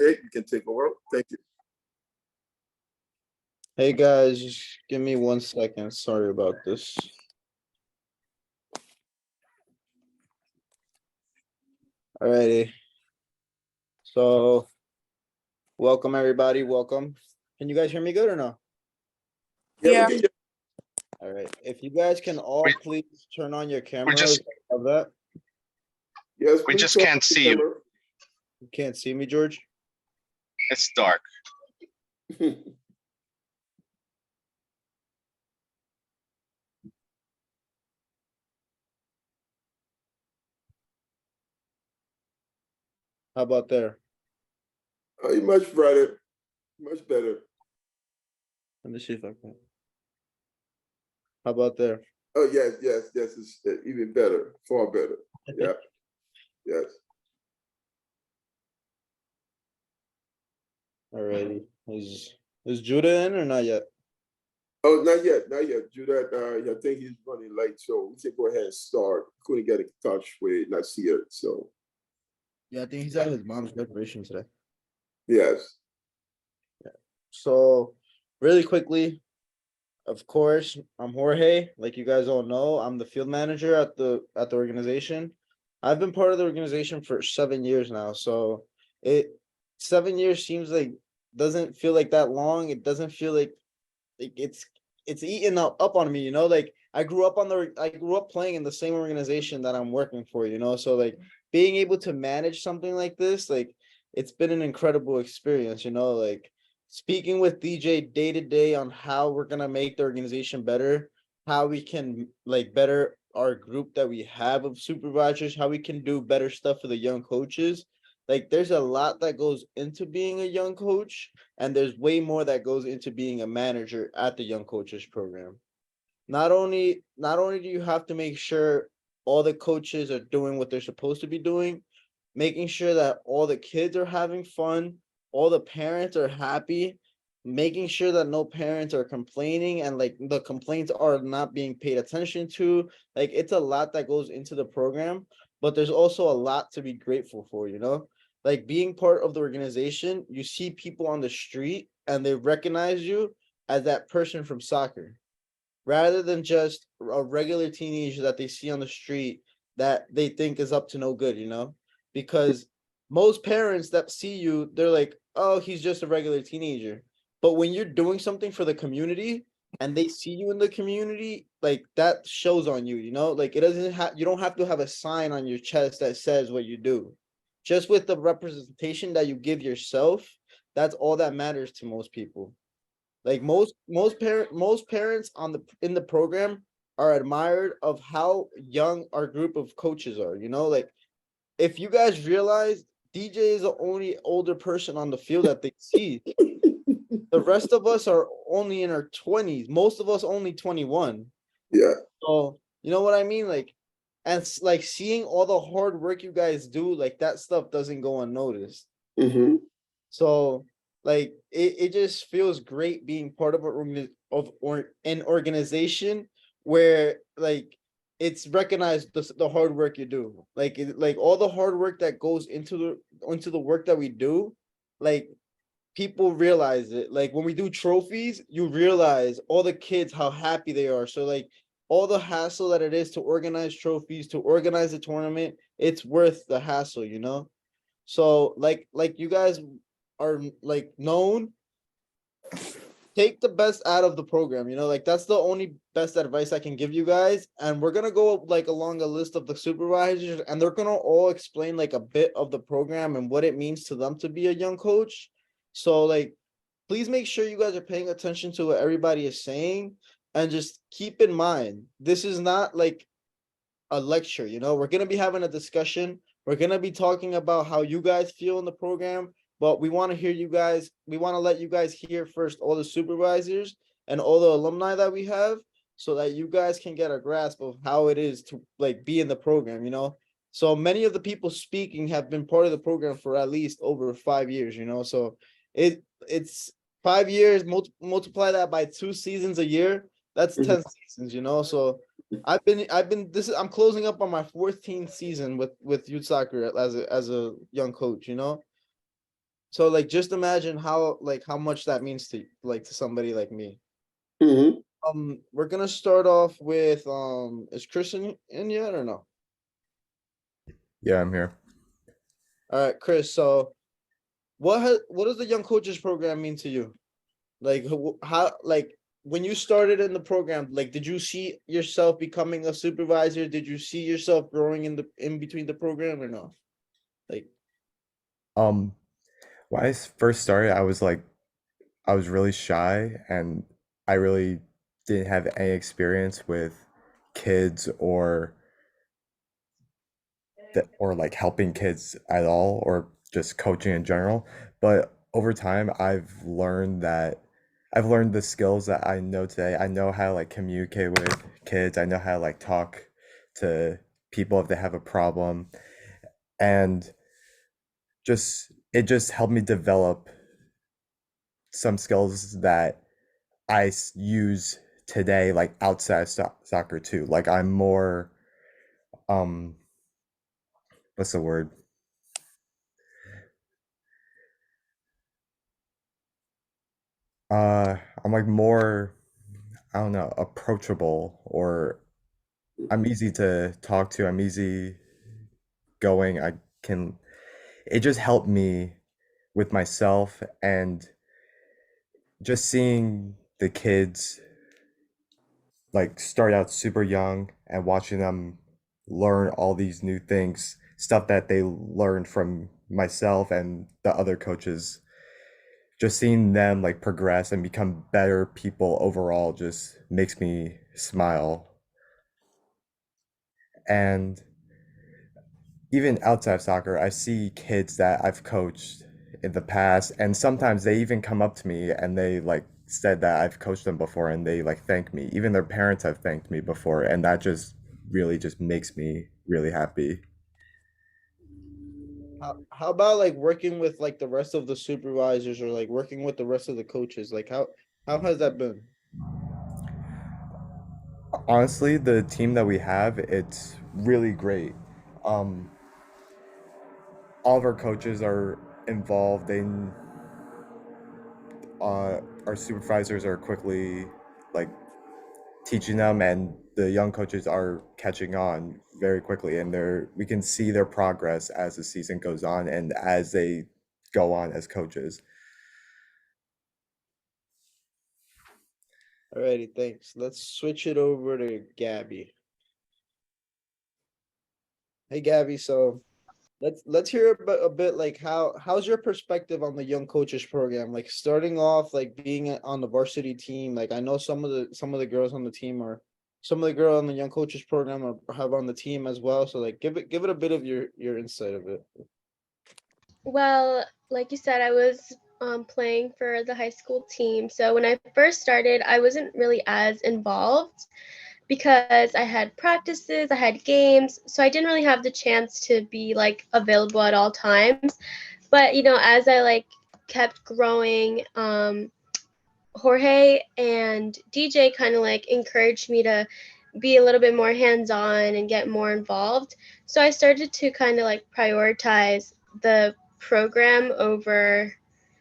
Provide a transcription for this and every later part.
You can take over. Thank you. Hey guys, just give me 1 second. Sorry about this. Alrighty. So, welcome everybody. Welcome. Can you guys hear me good or no? Yeah. We can All right. If you guys can all please turn on your cameras of that. Yes, We please just turn can't on the see you. camera. You can't see me, George? It's dark. How about there? Oh, much brighter, much better. Let me see if I can. How about there? Oh yes, it's even better, far better. Yeah, yes. Alrighty. Is Judah in or not yet? Oh, not yet, not yet. Judah, I think he's running late, so we can go ahead and start. Couldn't get in touch with Nasir, so Yeah, I think he's at his mom's graduation today. yes. So, really quickly, of course, I'm Jorge. Like you guys all know, I'm the field manager at the organization. I've been part of the organization for 7 years now. So 7 years seems like doesn't feel like that long. It doesn't feel like it's eating up on me, you know. Like I grew up playing in the same organization that I'm working for, you know. So like being able to manage something like this, like it's been an incredible experience, you know, like speaking with DJ day to day on how we're gonna make the organization better, how we can like better our group that we have of supervisors, how we can do better stuff for the young coaches. Like there's a lot that goes into being a young coach, and there's way more that goes into being a manager at the young coaches program. Not only do you have to make sure all the coaches are doing what they're supposed to be doing, making sure that all the kids are having fun, all the parents are happy, making sure that no parents are complaining and like the complaints are not being paid attention to. Like it's a lot that goes into the program, but there's also a lot to be grateful for, you know? Like being part of the organization, you see people on the street and they recognize you as that person from soccer rather than just a regular teenager that they see on the street that they think is up to no good, you know? Because most parents that see you, they're like, oh, he's just a regular teenager. But when you're doing something for the community and they see you in the community, like that shows on you, you know? Like it doesn't have, you don't have to have a sign on your chest that says what you do. Just with the representation that you give yourself, that's all that matters to most people. Like most parents on the in the program are admired of how young our group of coaches are, you know. Like if you guys realize DJ is the only older person on the field that they see. The rest of us are only in our 20s, most of us only 21. Yeah. So you know what I mean, like, and like seeing all the hard work you guys do, like that stuff doesn't go unnoticed. Mm-hmm. So like it just feels great being part of an organization where like it's recognized the hard work you do. Like like all the hard work that goes into the work that we do, like people realize it. Like when we do trophies, you realize all the kids how happy they are. So like all the hassle that it is to organize trophies, to organize a tournament, it's worth the hassle, you know? So like you guys are like known, take the best out of the program, you know, like that's the only best advice I can give you guys. And we're gonna go like along a list of the supervisors and they're gonna all explain like a bit of the program and what it means to them to be a young coach. So like please make sure you guys are paying attention to what everybody is saying and just keep in mind this is not like a lecture, you know. We're going to be having a discussion, we're going to be talking about how you guys feel in the program, but we want to hear you guys, we want to let you guys hear first all the supervisors and all the alumni that we have so that you guys can get a grasp of how it is to like be in the program, you know. So many of the people speaking have been part of the program for at least over 5 years, you know. So it's 5 years, multiply that by 2 seasons a year, that's 10 seasons, you know. So I'm closing up on my 14th season with youth soccer as a young coach, you know. So like just imagine how much that means to to somebody like me. Hmm. We're gonna start off with is Chris in yet or no? Yeah, I'm here. All right, Chris. So what does the Young Coaches Program mean to you? Like how like when you started in the program, like did you see yourself becoming a supervisor? Did you see yourself growing in between the program or no? Like Um, when I first started, I was really shy and I really didn't have any experience with kids or like helping kids at all or just coaching in general. But over time, I've learned the skills that I know today. I know how to like communicate with kids. I know how to like talk to people if they have a problem. And just it just helped me develop some skills that use today, like outside of soccer too. Like I'm more, um, what's the word? I'm like more, I don't know, approachable, or I'm easy to talk to. I'm easy going. I can, it just helped me with myself and just seeing the kids like start out super young and watching them learn all these new things, stuff that they learned from myself and the other coaches. Just seeing them like progress and become better people overall just makes me smile. And even outside of soccer, I see kids that I've coached in the past, and sometimes they even come up to me and they like said that I've coached them before and they like thank me. Even their parents have thanked me before, and that just really just makes me really happy. how about like working with like the rest of the supervisors or like working with the rest of the coaches? Like how has that been? Honestly, the team that we have, it's really great. Um, all of our coaches are involved. Our supervisors are quickly like teaching them, and the young coaches are catching on very quickly, and we can see their progress as the season goes on and as they go on as coaches. Alrighty, thanks. Let's switch it over to Gabby. Hey Gabby, so let's hear a bit like how's your perspective on the young coaches program? Like starting off like being on the varsity team. Like I know some of the girls on the team are some of the girls on the young coaches program have on the team as well. So like give it a bit of your insight of it. Well, like you said, I was playing for the high school team. So when I first started, I wasn't really as involved because I had practices, I had games, so I didn't really have the chance to be like available at all times. But as I like kept growing, Jorge and DJ kind of like encouraged me to be a little bit more hands on and get more involved. So I started to kind of like prioritize the program over,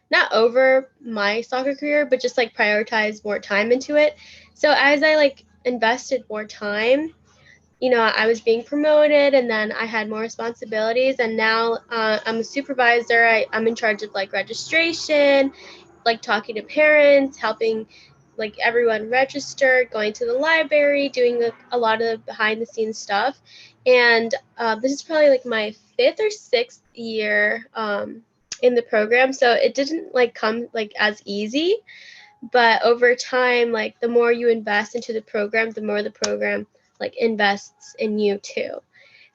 not over my soccer career, but just like prioritize more time into it. So as I like invested more time, I was being promoted and then I had more responsibilities. And now I'm a supervisor. I'm in charge of like registration, like talking to parents, helping like everyone register, going to the library, doing a lot of behind the scenes stuff. And this is probably like my fifth or sixth year in the program. So it didn't like come like as easy, but over time, like the more you invest into the program, the more the program like invests in you too.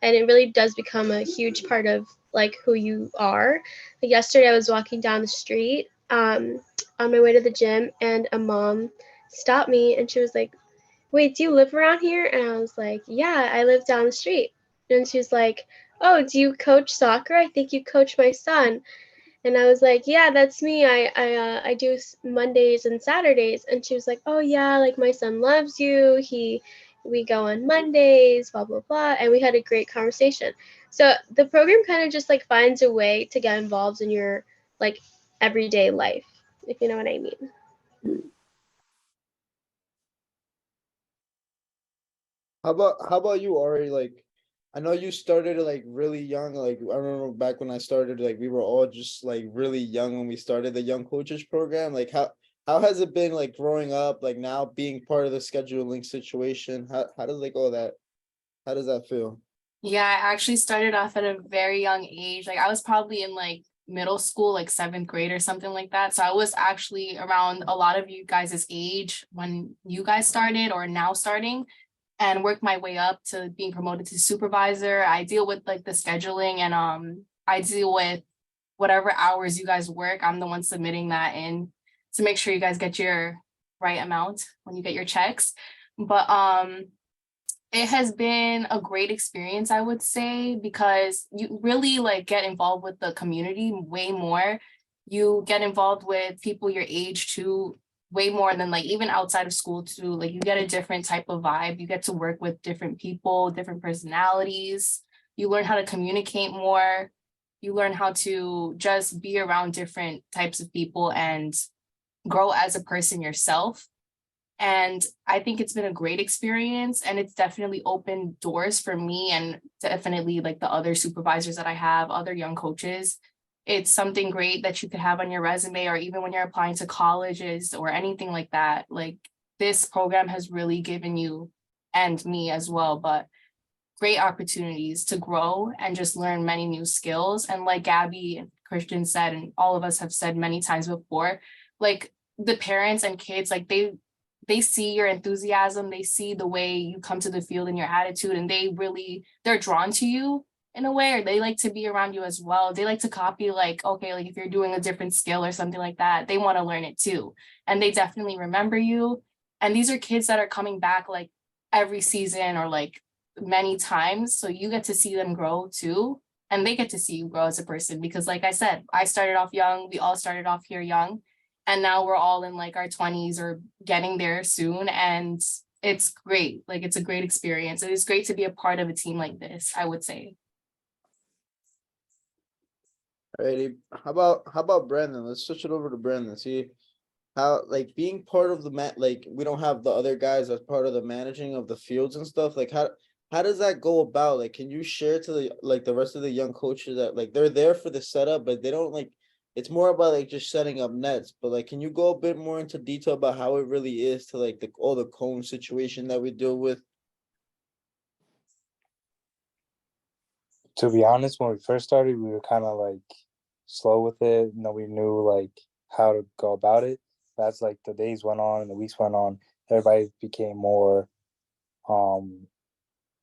And it really does become a huge part of like who you are. Like yesterday I was walking down the street on my way to the gym, and a mom stopped me and she was like, "Wait, do you live around here?" And I was like, "Yeah, I live down the street." And she's like, "Oh, do you coach soccer? I think you coach my son." And I was like, "Yeah, that's me. I do Mondays and Saturdays." And she was like, "Oh yeah, like my son loves you. We go on Mondays, blah blah blah." And we had a great conversation. So the program kind of just like finds a way to get involved in your like everyday life, if you know what I mean. How about you, Ari? Like, I know you started like really young. Like, I remember back when I started, like we were all just like really young when we started the young coaches program. Like, how has it been like growing up, like now being part of the scheduling situation? How does like all that? How does that feel? Yeah, I actually started off at a very young age. Like I was probably in like middle school, like seventh grade or something like that. So I was actually around a lot of you guys' age when you guys started or now starting, and worked my way up to being promoted to supervisor. I deal with like the scheduling, and I deal with whatever hours you guys work. I'm the one submitting that in to make sure you guys get your right amount when you get your checks. But it has been a great experience, I would say, because you really like get involved with the community way more. You get involved with people your age too, way more than like even outside of school too. Like you get a different type of vibe. You get to work with different people, different personalities. You learn how to communicate more. You learn how to just be around different types of people and grow as a person yourself. And I think it's been a great experience, and it's definitely opened doors for me and definitely like the other supervisors that I have, other young coaches. It's something great that you could have on your resume, or even when you're applying to colleges or anything like that. Like this program has really given you and me as well, but great opportunities to grow and just learn many new skills. And like Gabby and Christian said, and all of us have said many times before, like the parents and kids, like they see your enthusiasm, they see the way you come to the field and your attitude, and they're drawn to you in a way, or they like to be around you as well. They like to copy, like, okay, like if you're doing a different skill or something like that, they want to learn it too. And they definitely remember you. And these are kids that are coming back like every season or like many times. So you get to see them grow too. And they get to see you grow as a person because, like I said, I started off young. We all started off here young. And now we're all in like our 20s or getting there soon. And it's great. Like it's a great experience. It is great to be a part of a team like this, I would say. Alrighty, how about Brandon? Let's switch it over to Brandon. See how like being part of the like we don't have the other guys as part of the managing of the fields and stuff. Like how does that go about? Like, can you share to the rest of the young coaches that like they're there for the setup, but they don't like it's more about like just setting up nets. But like, can you go a bit more into detail about how it really is to like all the cone situation that we deal with? To be honest, when we first started, we were kind of like slow with it. We knew like how to go about it. That's like the days went on and the weeks went on. Everybody became more,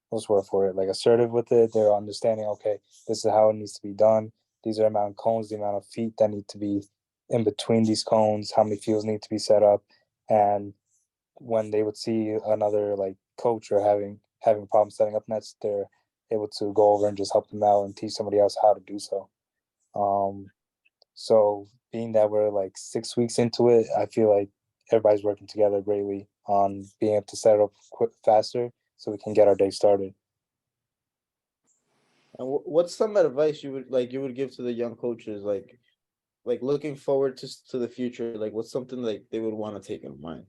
what's the word for it? Like assertive with it. They're understanding, okay, this is how it needs to be done. These are the amount of cones, the amount of feet that need to be in between these cones, how many fields need to be set up. And when they would see another like coach or having problems setting up nets, they're able to go over and just help them out and teach somebody else how to do so. So being that we're like 6 weeks into it, I feel like everybody's working together greatly on being able to set it up quick faster so we can get our day started. And what's some advice you would give to the young coaches like looking forward to the future? Like what's something like they would want to take in mind?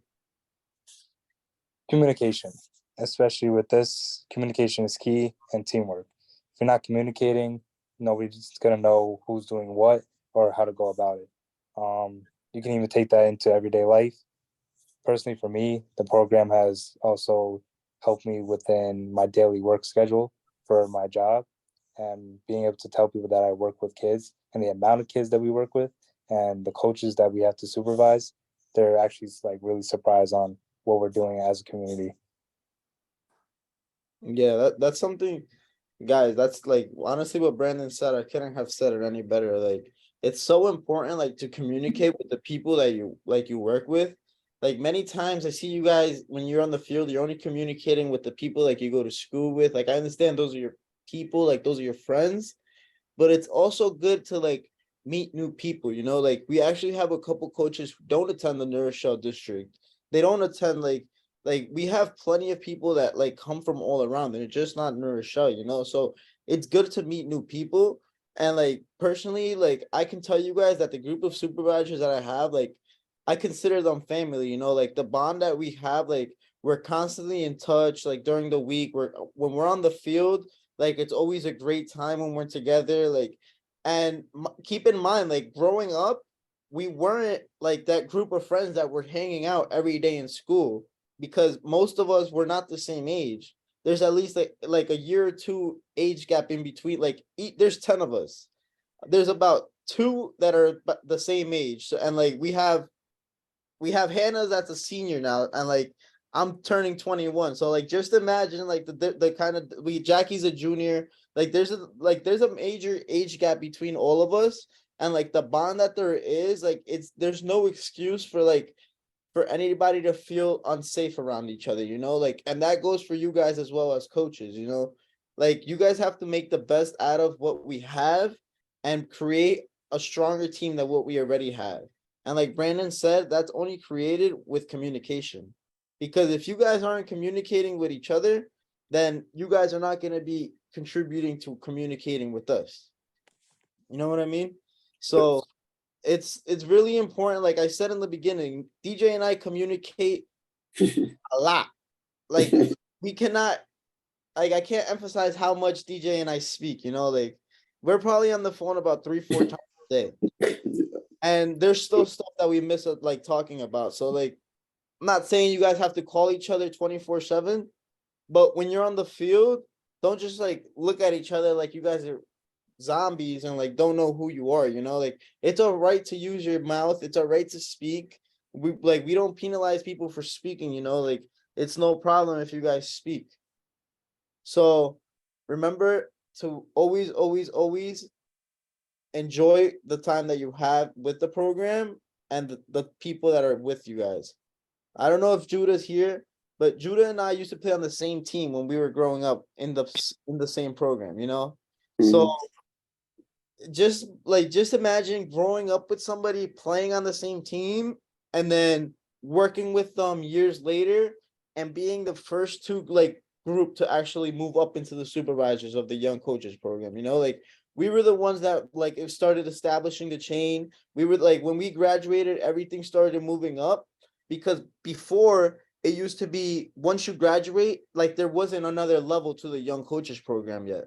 Communication, especially with this, communication is key, and teamwork. If you're not communicating, nobody's gonna know who's doing what or how to go about it. You can even take that into everyday life. Personally, for me, the program has also helped me within my daily work schedule for my job, and being able to tell people that I work with kids and the amount of kids that we work with and the coaches that we have to supervise, they're actually like really surprised on what we're doing as a community. Yeah, that's something, guys. That's like honestly what Brandon said. I couldn't have said it any better. Like it's so important, like to communicate with the people that you work with. Like many times I see you guys when you're on the field, you're only communicating with the people like you go to school with. Like I understand those are your people, like those are your friends, but it's also good to like meet new people, like we actually have a couple coaches who don't attend the Nourishell district. They don't attend like we have plenty of people that like come from all around. They're just not Nourishell, so it's good to meet new people. And like personally, like I can tell you guys that the group of supervisors that I have, like I consider them family, you know, like the bond that we have, like we're constantly in touch, like during the week, when we're on the field, like it's always a great time when we're together, like, and keep in mind, like growing up, we weren't like that group of friends that were hanging out every day in school because most of us were not the same age. There's at least like a year or two age gap in between. Like there's 10 of us. There's about two that are the same age. So, and like we have Hannah that's a senior now, and like I'm turning 21. So like just imagine like the kind of Jackie's a junior. Like there's a major age gap between all of us, and like the bond that there is, like there's no excuse for anybody to feel unsafe around each other, you know, like, and that goes for you guys as well as coaches, you know, like you guys have to make the best out of what we have and create a stronger team than what we already have. And like Brandon said, that's only created with communication. Because if you guys aren't communicating with each other, then you guys are not going to be contributing to communicating with us. You know what I mean? So it's really important. Like I said in the beginning, DJ and I communicate a lot. Like we cannot, like I can't emphasize how much DJ and I speak, you know, like we're probably on the phone about 3-4 times a day. And there's still stuff that we miss like talking about. So like I'm not saying you guys have to call each other 24/7, but when you're on the field, don't just like look at each other like you guys are zombies and like don't know who you are, you know, like it's all right to use your mouth, it's all right to speak. We don't penalize people for speaking, you know, like it's no problem if you guys speak. So remember to always enjoy the time that you have with the program and the people that are with you guys. I don't know if Judah's here, but Judah and I used to play on the same team when we were growing up in the same program, you know. So just imagine growing up with somebody playing on the same team and then working with them years later and being the first two like group to actually move up into the supervisors of the young coaches program, you know, like we were the ones that like it started establishing the chain. We were like when we graduated, everything started moving up because before it used to be once you graduate, like there wasn't another level to the young coaches program yet.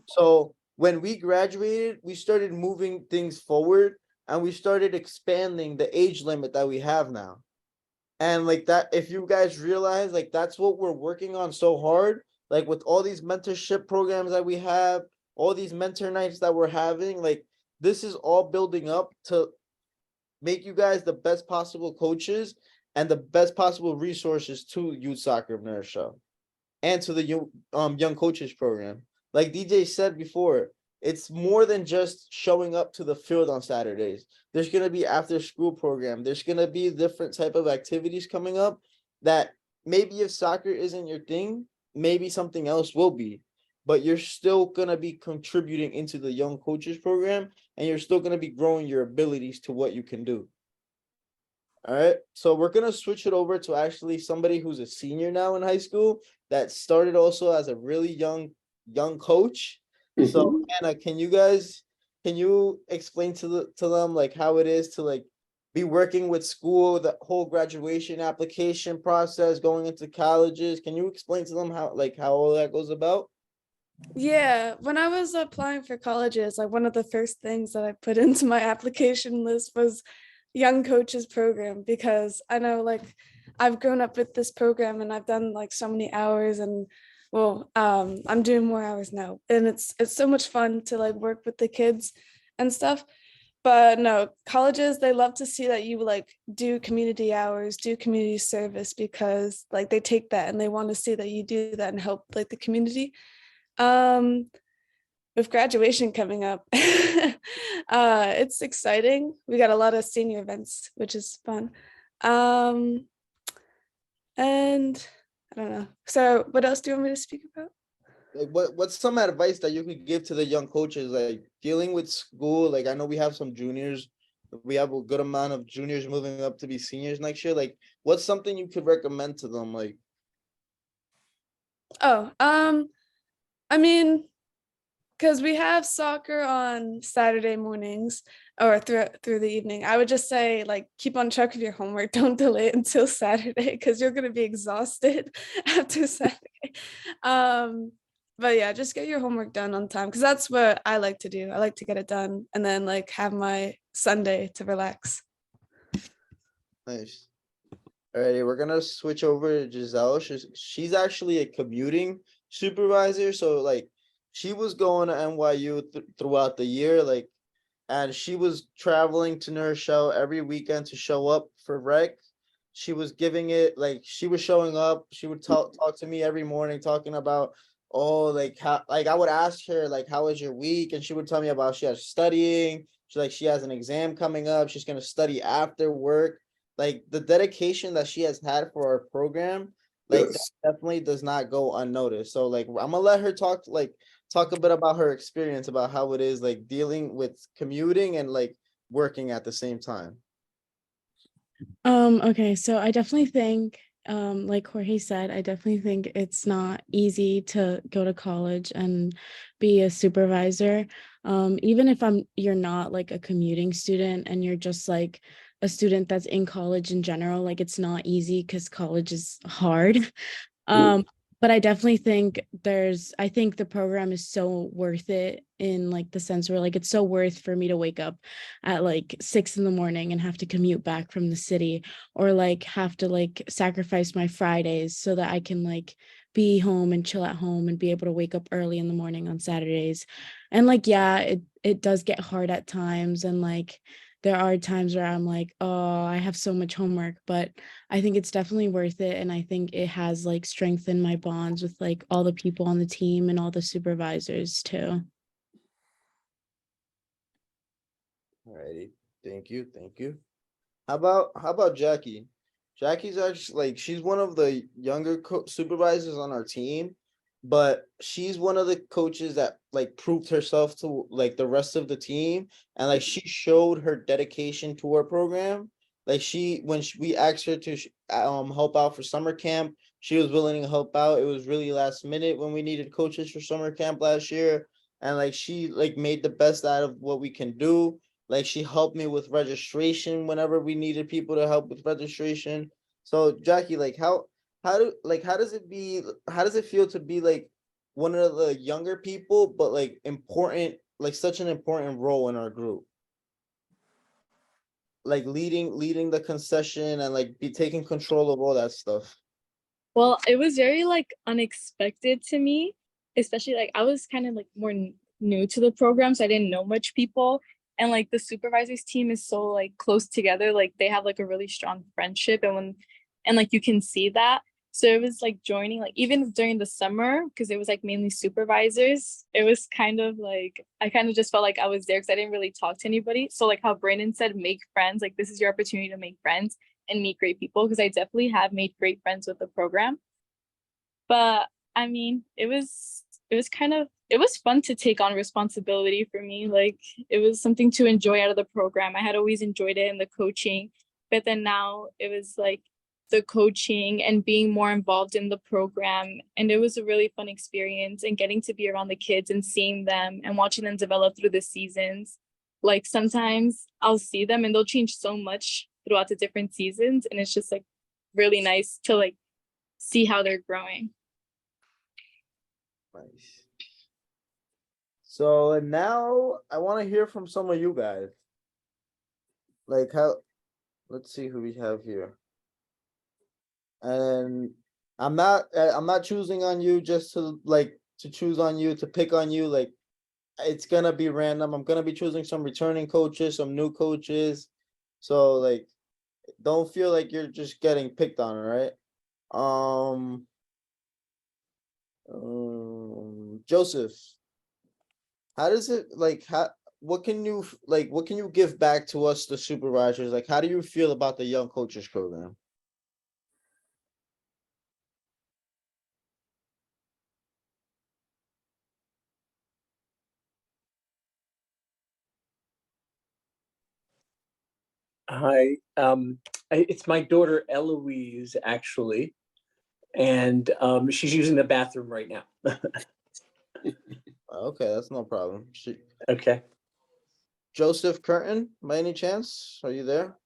So when we graduated, we started moving things forward and we started expanding the age limit that we have now. And like that, if you guys realize, like that's what we're working on so hard, like with all these mentorship programs that we have, all these mentor nights that we're having, like this is all building up to make you guys the best possible coaches and the best possible resources to youth soccer nerd show and to the young coaches program. Like DJ said before, it's more than just showing up to the field on Saturdays. There's gonna be after school program. There's gonna be different type of activities coming up that maybe if soccer isn't your thing, maybe something else will be. But you're still gonna be contributing into the young coaches program, and you're still gonna be growing your abilities to what you can do. All right, so we're gonna switch it over to actually somebody who's a senior now in high school that started also as a really young coach. So Anna, can you explain to them like how it is to like be working with school, the whole graduation application process, going into colleges? Can you explain to them how all that goes about? Yeah, when I was applying for colleges, like one of the first things that I put into my application list was young coaches program, because I know like I've grown up with this program and I've done like so many hours, and well, I'm doing more hours now, and it's so much fun to like work with the kids and stuff. But no, colleges, they love to see that you like do community hours, do community service, because like they take that and they want to see that you do that and help like the community. With graduation coming up, it's exciting. We got a lot of senior events, which is fun. And I don't know. So what else do you want me to speak about? Like what's some advice that you could give to the young coaches like dealing with school? Like I know we have some juniors, we have a good amount of juniors moving up to be seniors next year. Like what's something you could recommend to them? Like Oh, I mean, because we have soccer on Saturday mornings or through the evening. I would just say, like, keep on track of your homework. Don't delay it until Saturday because you're gonna be exhausted after Saturday. But yeah, just get your homework done on time because that's what I like to do. I like to get it done and then like have my Sunday to relax. Nice. Alrighty, we're gonna switch over to Giselle. She's actually a commuting supervisor, so like she was going to NYU throughout the year, like, and she was traveling to New Rochelle every weekend to show up for rec. She was giving it like she was showing up. She would talk to me every morning, talking about like how like I would ask her like how was your week, and she would tell me about she has studying. She has an exam coming up. She's gonna study after work. Like the dedication that she has had for our program, like that Yes. definitely does not go unnoticed. So like I'm gonna let her talk a bit about her experience about how it is like dealing with commuting and like working at the same time. Okay, so I definitely think, like Jorge said, I definitely think it's not easy to go to college and be a supervisor. Even if you're not like a commuting student and you're just like a student that's in college in general, like it's not easy because college is hard. But I definitely think I think the program is so worth it in like the sense where like it's so worth for me to wake up at like 6 a.m. and have to commute back from the city, or like have to like sacrifice my Fridays so that I can like be home and chill at home and be able to wake up early in the morning on Saturdays. And like, yeah, it does get hard at times. And like, there are times where I'm like, oh, I have so much homework, but I think it's definitely worth it. And I think it has like strengthened my bonds with like all the people on the team and all the supervisors too. Alrighty, thank you. How about Jackie? Jackie's actually like she's one of the younger supervisors on our team, but she's one of the coaches that like proved herself to like the rest of the team, and like she showed her dedication to our program. Like we asked her to help out for summer camp, she was willing to help out. It was really last minute when we needed coaches for summer camp last year, and like she like made the best out of what we can do. Like she helped me with registration whenever we needed people to help with registration. So Jackie, like how does it feel to be like one of the younger people, but like important, like such an important role in our group? Like leading the concession and like be taking control of all that stuff. Well, it was very like unexpected to me, especially like I was kind of like more new to the program, so I didn't know much people. And like the supervisors team is so like close together, like they have like a really strong friendship, and like you can see that. So it was like joining, like even during the summer, because it was like mainly supervisors, it was kind of like I kind of just felt like I was there because I didn't really talk to anybody. So like how Brandon said, make friends, like this is your opportunity to make friends and meet great people, because I definitely have made great friends with the program. But I mean, it was fun to take on responsibility for me. Like it was something to enjoy out of the program. I had always enjoyed it in the coaching, but then now it was like the coaching and being more involved in the program. And it was a really fun experience, and getting to be around the kids and seeing them and watching them develop through the seasons. Like sometimes I'll see them and they'll change so much throughout the different seasons. And it's just like really nice to like see how they're growing. Nice. So and now I want to hear from some of you guys. Like let's see who we have here. And I'm not choosing on you just to choose on you, to pick on you. Like it's gonna be random. I'm gonna be choosing some returning coaches, some new coaches. So like don't feel like you're just getting picked on, all right? Joseph, how does it like what can you give back to us, the supervisors? Like how do you feel about the young coaches program? Hi, it's my daughter Eloise, actually, and she's using the bathroom right now. Okay, that's no problem. Okay. Joseph Curtin, by any chance? Are you there?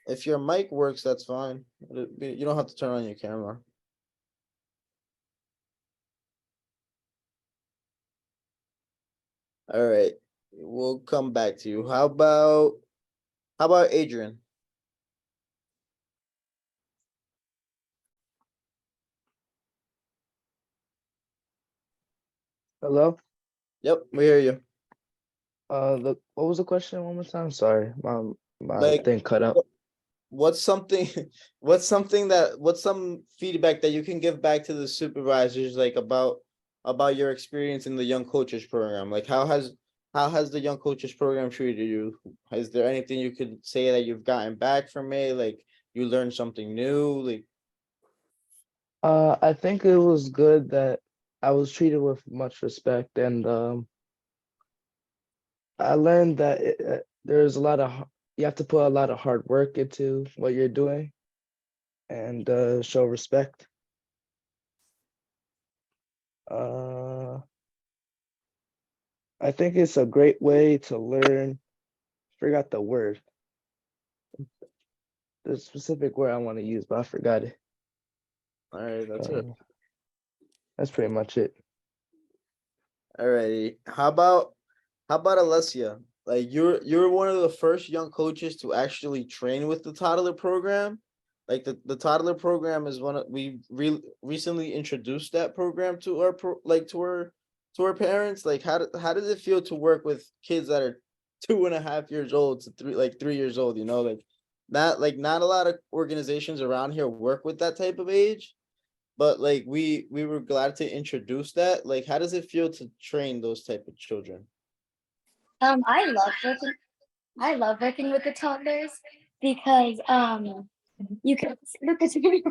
If your mic works, that's fine. You don't have to turn on your camera. All right, we'll come back to you. How about Adrian? Hello. Yep, we hear you. What was the question one more time? Sorry, my Like, thing cut out. what's something what's some feedback that you can give back to the supervisors, like about your experience in the young coaches program? Like, how has the young coaches program treated you? Is there anything you could say that you've gotten back from it? Like, you learned something new? Like, I think it was good that I was treated with much respect, and I learned that there's a lot of you have to put a lot of hard work into what you're doing, and show respect. I think it's a great way to learn. Forgot the word, the specific word I want to use, but I forgot it. all right, that's it. That's pretty much it. Alrighty. How about Alessia? Like, you're one of the first young coaches to actually train with the toddler program. Like, the toddler program is recently introduced that program to our parents. Like, how does it feel to work with kids that are 2.5 years old to 3 years old? Not a lot of organizations around here work with that type of age. But like, we were glad to introduce that. Like, how does it feel to train those type of children? I love working. I love working with the toddlers because you can look at me.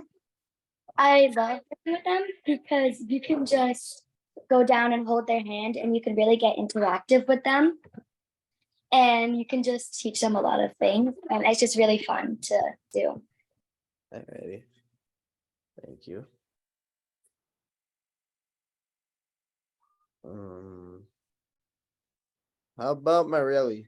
I love working with them because you can just go down and hold their hand and you can really get interactive with them and you can just teach them a lot of things and it's just really fun to do. Alrighty. Thank you. How about Marielli?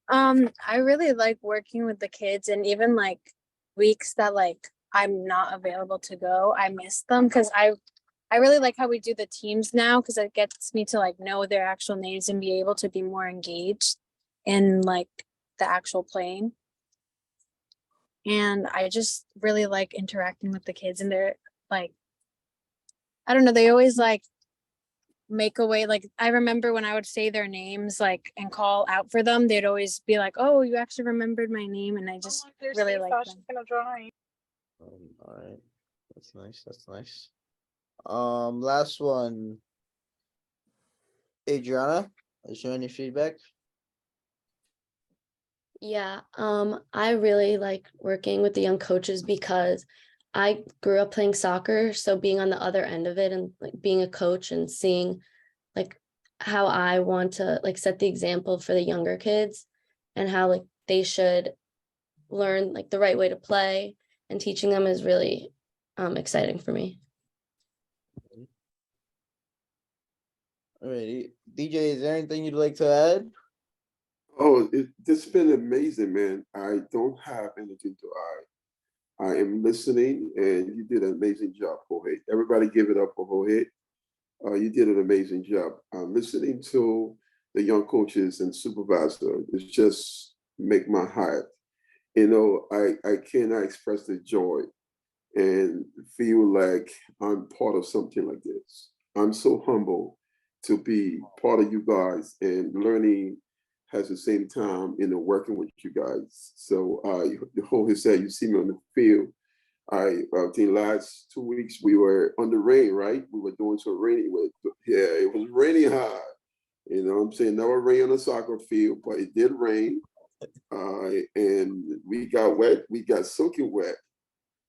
I really like working with the kids, and even like weeks that like I'm not available to go, I miss them because I really like how we do the teams now because it gets me to like know their actual names and be able to be more engaged in like the actual playing. And I just really like interacting with the kids, and they're like, I don't know, they always like make a way. Like, I remember when I would say their names like and call out for them, they'd always be like, oh, you actually remembered my name, and I just really like them. All right, that's nice. That's nice. Last one, Adriana. Is there any feedback? Yeah, I really like working with the young coaches because I grew up playing soccer, so being on the other end of it and like being a coach and seeing like how I want to like set the example for the younger kids and how like they should learn like the right way to play, and teaching them is really exciting for me. Alrighty, DJ, is there anything you'd like to add? Oh, it's been amazing, man. I don't have anything to add. I am listening, and you did an amazing job, Jorge. Everybody give it up for Jorge. You did an amazing job. Listening to the young coaches and supervisor is just make my heart. I cannot express the joy and feel like I'm part of something like this. I'm so humble to be part of you guys and learning at the same time, working with you guys. So the whole he said, you see me on the field. I think last 2 weeks we were on the rain, right? We were doing so rainy. It was raining hard. You know what I'm saying? Never rain on a soccer field, but it did rain. And we got wet. We got soaking wet.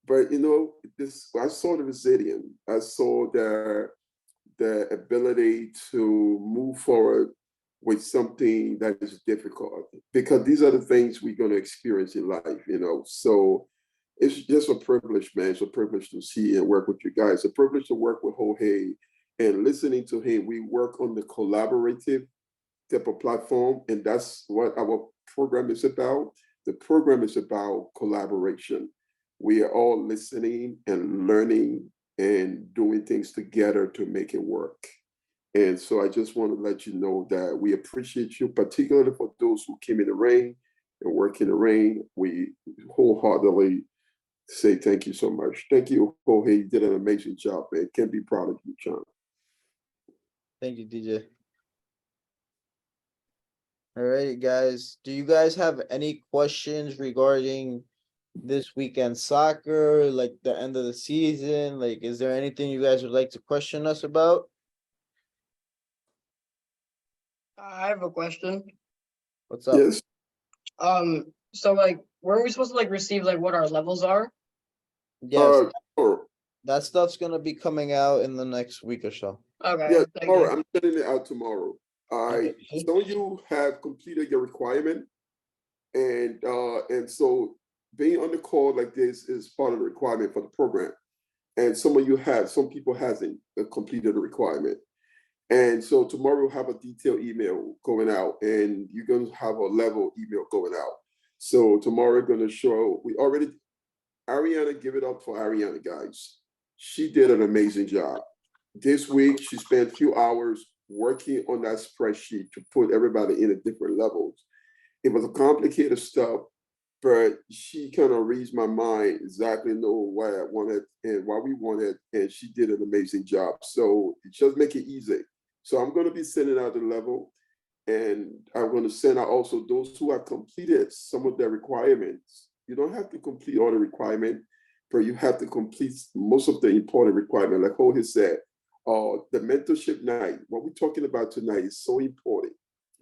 But I saw the resilience. I saw the ability to move forward with something that is difficult, because these are the things we're going to experience in life, you know. So it's just a privilege, man. It's a privilege to see and work with you guys. It's a privilege to work with Jorge and listening to him. We work on the collaborative type of platform, and that's what our program is about. The program is about collaboration. We are all listening and learning and doing things together to make it work. And so I just want to let you know that we appreciate you, particularly for those who came in the rain and work in the rain. We wholeheartedly say thank you so much. Thank you, Jorge. You did an amazing job, man. Can't be proud of you, John. Thank you, DJ. All right, guys. Do you guys have any questions regarding this weekend soccer, like the end of the season? Like, is there anything you guys would like to question us about? I have a question. What's up? Yes. So like, where are we supposed to like receive like what our levels are? Yes, Or that stuff's gonna be coming out in the next week or so. Okay. yeah, thank tomorrow. you. I'm sending it out tomorrow. Okay. Some of you have completed your requirement, and so being on the call like this is part of the requirement for the program. And some people hasn't completed the requirement. And so tomorrow we'll have a detailed email going out, and you're going to have a level email going out. So tomorrow we're going to show, Ariana, give it up for Ariana, guys. She did an amazing job. This week, she spent a few hours working on that spreadsheet to put everybody in at different levels. It was a complicated stuff, but she kind of reads my mind, exactly know why I wanted and why we wanted, and she did an amazing job. So just make it easy. So I'm going to be sending out the level, and I'm going to send out also those who have completed some of their requirements. You don't have to complete all the requirement, but you have to complete most of the important requirement. Like Jorge said, the mentorship night, what we're talking about tonight is so important.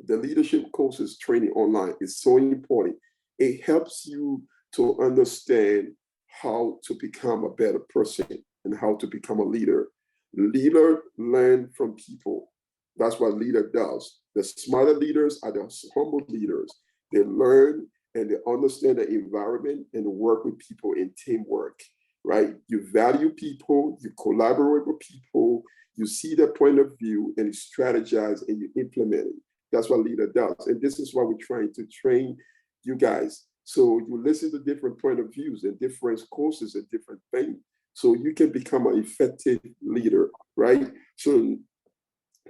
The leadership courses training online is so important. It helps you to understand how to become a better person and how to become a leader. Leader learn from people. That's what leader does. The smarter leaders are the humble leaders. They learn and they understand the environment and work with people in teamwork, right? You value people, you collaborate with people, you see their point of view and you strategize and you implement it. That's what leader does. And this is why we're trying to train you guys. So you listen to different point of views and different courses and different things. So you can become an effective leader, right? So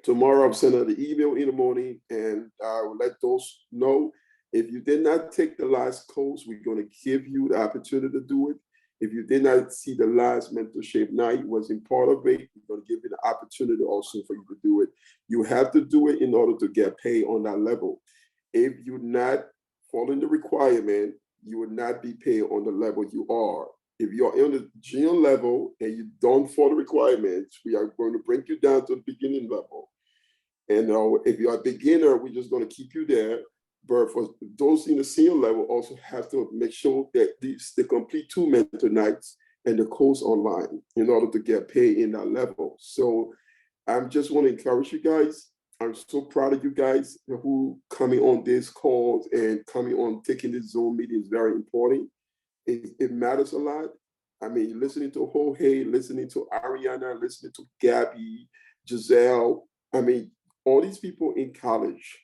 tomorrow I'm sending the email in the morning, and I will let those know. If you did not take the last course, we're going to give you the opportunity to do it. If you did not see the last mentorship night, wasn't part of it, we're going to give you the opportunity also for you to do it. You have to do it in order to get paid on that level. If you're not following the requirement, you will not be paid on the level you are. If you're on the junior level and you don't follow requirements, we are going to bring you down to the beginning level. And if you're a beginner, we're just going to keep you there. But for those in the senior level, also have to make sure that they complete 2 mentor nights and the course online in order to get paid in that level. So I just want to encourage you guys. I'm so proud of you guys who coming on this call and coming on taking this Zoom meeting is very important. It matters a lot. I mean, listening to Jorge, listening to Ariana, listening to Gabby, Giselle. I mean, all these people in college,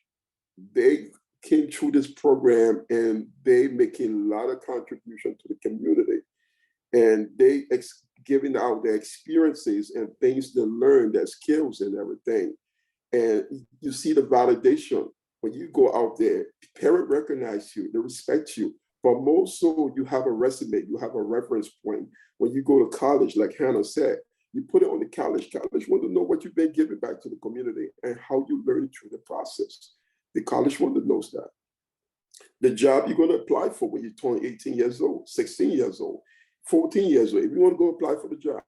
they came through this program and they making a lot of contribution to the community. And they giving out their experiences and things they learned, their skills and everything. And you see the validation when you go out there, parents recognize you, they respect you. But more so, you have a resume, you have a reference point. When you go to college, like Hannah said, you put it on the college. College want to know what you've been giving back to the community and how you learn through the process. The college want to know that. The job you're going to apply for when you turn 18 years old, 16 years old, 14 years old, if you want to go apply for the job,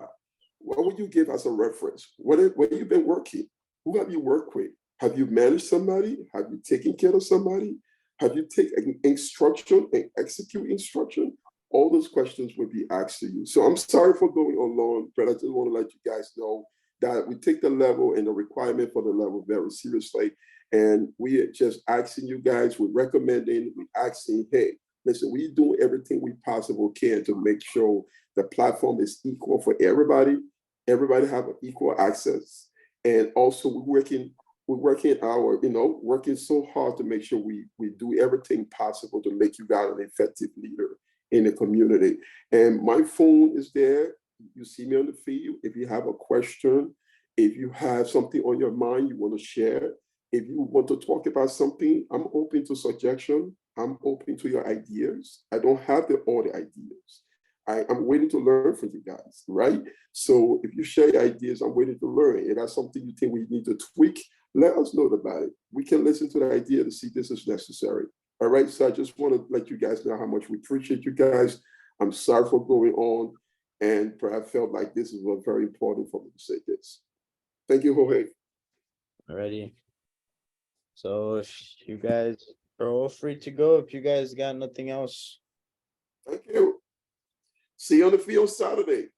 what would you give as a reference? Where have you been working? Who have you worked with? Have you managed somebody? Have you taken care of somebody? Have you taken instruction and execute instruction? All those questions will be asked to you. So I'm sorry for going on long, but I just want to let you guys know that we take the level and the requirement for the level very seriously. And we are just asking you guys, we're recommending, we're asking, hey, listen, we do everything we possible can to make sure the platform is equal for everybody. Everybody have equal access. And also we're working working so hard to make sure we do everything possible to make you guys an effective leader in the community. And my phone is there. You see me on the field. If you have a question, if you have something on your mind you want to share, if you want to talk about something, I'm open to suggestion. I'm open to your ideas. I don't have all the ideas. I'm waiting to learn from you guys, right? So if you share your ideas, I'm waiting to learn. If that's something you think we need to tweak, let us know about it. We can listen to the idea to see this is necessary. All right, so I just want to let you guys know how much we appreciate you guys. I'm sorry for going on, and I felt like this was very important for me to say this. Thank you, Jorge. Alrighty. So if you guys are all free to go, if you guys got nothing else. Thank you. See you on the field Saturday.